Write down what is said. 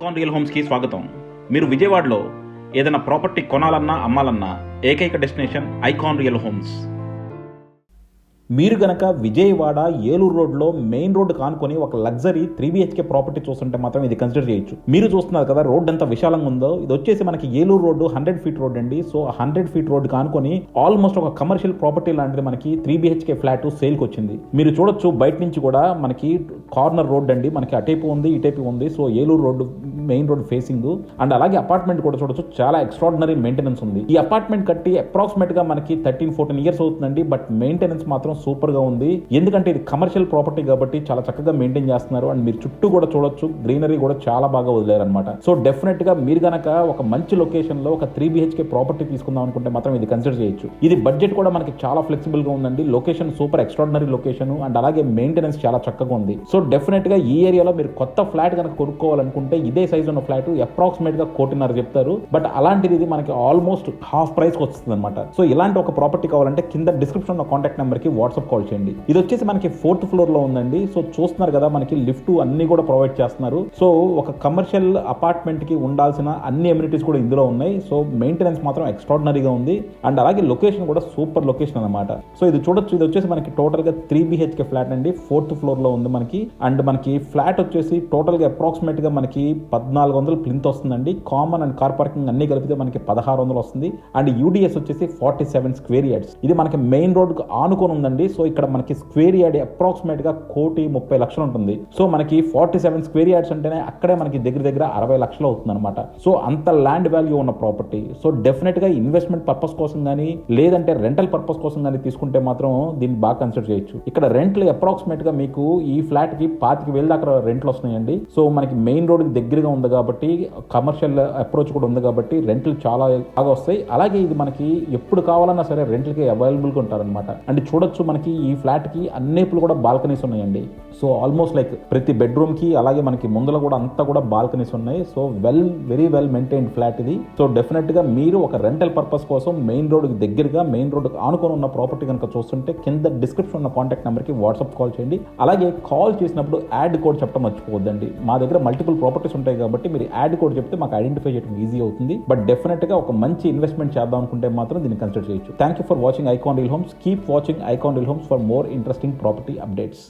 Icon real హోమ్స్కి స్వాగతం. మీరు విజయవాడలో ఏదైనా ప్రాపర్టీ కొనాలన్నా అమ్మాలన్నా ఏకైక డెస్టినేషన్ ఐకాన్ రియల్ హోమ్స్. మీరు గనక విజయవాడ ఏలూరు రోడ్లో మెయిన్ రోడ్ కానుకొని ఒక లగ్జరీ 3BHK ప్రాపర్టీ చూస్తుంటే మాత్రం ఇది కన్సిడర్ చేయొచ్చు. మీరు చూస్తున్నారు కదా రోడ్ ఎంత విశాలంగా ఉందో. ఇది వచ్చేసి మనకి ఏలూరు రోడ్డు 100 ఫీట్ రోడ్ అండి. సో 100 ఫీట్ రోడ్ కానుకొని ఆల్మోస్ట్ ఒక కమర్షియల్ ప్రాపర్టీ లాంటిది మనకి 3BHK ఫ్లాట్ సేల్కి వచ్చింది. మీరు చూడొచ్చు బయట నుంచి కూడా మనకి కార్నర్ రోడ్ అండి. మనకి అటైపు ఉంది ఇటైపు ఉంది. So Eluru road main road facing and అలాగే అపార్ట్మెంట్ కూడా చూడొచ్చు. చాలా ఎక్స్ట్రాడినరీ మెయింటెనెన్స్ ఉంది. ఈ అపార్ట్మెంట్ కట్టి అప్రాక్సిమేట్ గా మనకి 13-14 ఇయర్స్ అవుతుందండి. బట్ మెయింటెనెన్స్ మాత్రం సూపర్ గా ఉంది. ఎందుకంటే ఇది కమర్షియల్ ప్రాపర్టీ కాబట్టి చాలా చక్కగా మెయింటైన్ చేస్తున్నారు. అండ్ మీరు చుట్టూ కూడా చూడొచ్చు గ్రీనరీ కూడా చాలా బాగా వదిలేరు అనమాట. సో డెఫినెట్ గా మీరు గనక ఒక మంచి లొకేషన్ లో ఒక 3BHK ప్రాపర్టీ తీసుకుందాం అనుకుంటే మాత్రం ఇది కన్సిడర్ చేయొచ్చు. ఇది బడ్జెట్ కూడా మనకి చాలా ఫ్లెక్సిబుల్ గా ఉందండి. Location super extraordinary location and అలాగే మెయింటెనెన్స్ చాలా చక్కగా ఉంది. సో డెఫినెట్ గా ఈ ఏరియాలో మీరు కొత్త ఫ్లాట్ కనుక కొనుక్కోవాలనుకుంటే ఇదే సైజ్ ఉన్న ఫ్లాట్ అప్రాక్సిమేట్ గా 1.5 చెప్తారు. బట్ అలాంటిది ఇది మనకి ఆల్మోస్ట్ హాఫ్ ప్రైస్ కి వస్తుంది అనమాట. సో ఇలాంటి ఒక ప్రాపర్టీ కావాలంటే కింద డిస్క్రిప్షన్ లో కాంటాక్ట్ నెంబర్ కి వాట్సాప్ కాల్ చేయండి. ఇది వచ్చేసి మనకి 4th ఫ్లోర్ లో ఉందండి. సో చూస్తున్నారు కదా మనకి లిఫ్ట్ అన్ని కూడా ప్రొవైడ్ చేస్తున్నారు. సో ఒక కమర్షియల్ అపార్ట్మెంట్ కి ఉండాల్సిన అన్ని ఎమ్యూనిటీస్ కూడా ఇందులో ఉన్నాయి. సో మెయింటెనెన్స్ మాత్రం ఎక్స్ట్రాడినరీగా ఉంది. అండ్ అలాగే లొకేషన్ కూడా సూపర్ లొకేషన్ అనమాట. సో ఇది చూడొచ్చు. ఇది వచ్చేసి మనకి టోటల్ గా 3BHK ఫ్లాట్ అండి. 4th ఫ్లోర్ లో ఉంది మనకి. అండ్ మనకి ఫ్లాట్ వచ్చేసి టోటల్ గా అప్రాక్సిమేట్ గా మనకి 1400 ప్లింత్ వస్తుందండి. కామన్ అండ్ కార్ పార్కింగ్ అన్ని కలిపితే మనకి 1600 వస్తుంది. అండ్ UDS వచ్చేసి 47 స్క్వేర్ యార్డ్స్. ఇది మనకి మెయిన్ రోడ్ ఆనుకొని ఉందండి. సో ఇక్కడ మనకి స్క్వేర్ యార్డ్ అప్రాక్సిమేట్ గా 1,30,00,000 ఉంటుంది. సో మనకి 47 స్క్వేర్ యార్డ్స్ అంటేనే అక్కడే మనకి దగ్గర 60 లక్షలు అవుతుంది అనమాట. సో అంత ల్యాండ్ వాల్యూ ఉన్న ప్రాపర్టీ. సో డెఫినెట్ గా ఇన్వెస్ట్మెంట్ పర్పస్ కోసం కానీ లేదంటే రెంటల్ పర్పస్ కోసం కానీ తీసుకుంటే మాత్రం దీన్ని బాగా కన్సిడర్ చేయొచ్చు. ఇక్కడ రెంట్లు అప్రాక్సిమేట్ గా మీకు ఈ ఫ్లాట్ కి 25,000 దాకా రెంట్లు వస్తున్నాయండి. సో మనకి మెయిన్ రోడ్ కి దగ్గరగా ఉంది కాబట్టి కమర్షియల్ అప్రోచ్ కూడా ఉంది కాబట్టి రెంట్లు చాలా బాగా వస్తాయి. అలాగే ఇది మనకి ఎప్పుడు కావాలన్నా సరే రెంట్లకి అవైలబుల్ గా ఉంటారనమాట. అండ్ చూడొచ్చు మనకి ఈ ఫ్లాట్ కి అన్నిపులు కూడా బాల్కనీస్ ఉన్నాయండి. సో ఆల్మోస్ట్ లైక్ ప్రతి బెడ్రూమ్ కి అలాగే మనకి ముందర కూడా అంతా కూడా బాల్కనీస్ ఉన్నాయి. So very well maintained flat ఇది. సో డెఫినెట్ గా మీరు ఒక రెంటల్ పర్పస్ కోసం మెయిన్ రోడ్ కి దగ్గరగా మెయిన్ రోడ్ ఆనుకొని ఉన్న ప్రాపర్టీ కనుక చూస్తుంటే కింద డిస్క్రిప్షన్ ఉన్న కాంటాక్ట్ నెంబర్ కి వాట్సాప్ కాల్ చేయండి. అలాగే కాల్ చేసినప్పుడు యాడ్ కోడ్ చెప్పడం మర్చిపోవద్దండి. మా దగ్గర మల్టిపుల్ ప్రాపర్టీస్ ఉంటాయి కాబట్టి మీరు యాడ్ కోడ్ చెప్తే మాకు ఐడెంటిఫై చేయడం ఈజీ అవుతుంది. బట్ డెఫినెట్ గా ఒక మంచి ఇన్వెస్ట్మెంట్ చేద్దాం అనుకుంటే మాత్రం దీన్ని కన్సిడర్ చేయొచ్చు. Thank you for watching icon real homes. Keep watching icon real homes for more interesting property updates.